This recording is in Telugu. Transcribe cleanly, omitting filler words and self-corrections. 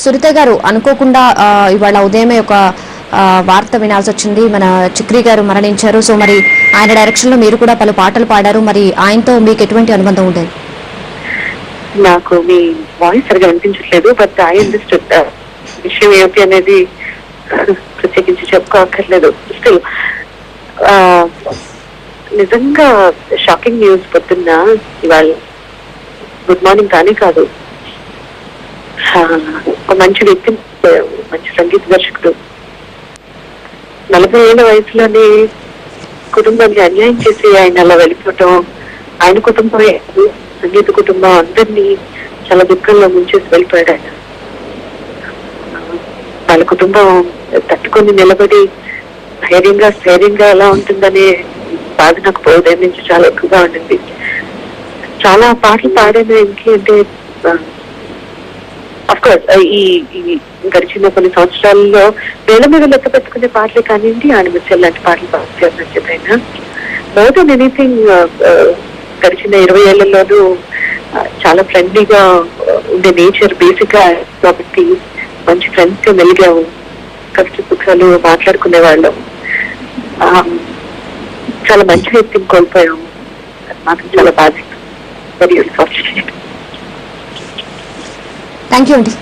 సునీత గారు, అనుకోకుండా ఇవాళ ఉదయమే ఒక వార్త వినాల్సి వచ్చింది. మన చక్రి గారు మరణించారు. సో మరి ఆయన డైరెక్షన్ లో మీరు కూడా పలు పాటలు పాడారు. మరి ఆయనతో మీకు ఎటువంటి అనుబంధం ఉండేది? నాకు మీ వాయిస్ సరిగా అనిపించట్లేదు, బట్ ఐ అండర్స్టూడ్ విషయం ఏమిటి అనేది ప్రత్యేకించి చెప్పుకోక్కర్లేదు. స్టిల్ నిజంగా షాకింగ్ న్యూస్ పొద్దున్న ఇవాళ. గుడ్ మార్నింగ్ కానీ కాదు, ఒక మంచి వ్యక్తి, మంచి సంగీత దర్శకుడు 40 ఏళ్ల వయసులోనే కుటుంబాన్ని అన్యాయం చేసి ఆయన అలా వెళ్ళిపోవటం, ఆయన కుటుంబం, సంగీత కుటుంబం అందరినీ చాలా దుఃఖంలో ముంచేసి వెళ్ళిపోయాడు ఆయన. వాళ్ళ కుటుంబం తట్టుకొని నిలబడి ధైర్యంగా ఎలా ఉంటుందనే బాధ నాకు ఉదయం నుంచి చాలా ఎక్కువగా ఉండింది. చాలా పాటలు పాడాను. ఏంటి అంటే అఫ్కోర్స్ ఈ గడిచిన కొన్ని సంవత్సరాల్లో వేల మీద లెక్క పెట్టుకునే పాటలే కానివ్వండి, ఆణిముత్యాలు లాంటి పాటలు పాడుతున్న మోర్ దెన్ ఎనీథింగ్ గడిచిన 20 ఏళ్లలోనూ చాలా ఫ్రెండ్లీగా ఉండే నేచర్ బేసిక్ గా కాబట్టి మంచి ఫ్రెండ్స్ గా మెలిగాము, కష్ట సుఖాలు మాట్లాడుకునే వాళ్ళం. చాలా మంచి వ్యక్తిని కోల్పోయాము. మాకు చాలా బాధ్యత. Very unfortunate. థ్యాంక్ యూ అండి.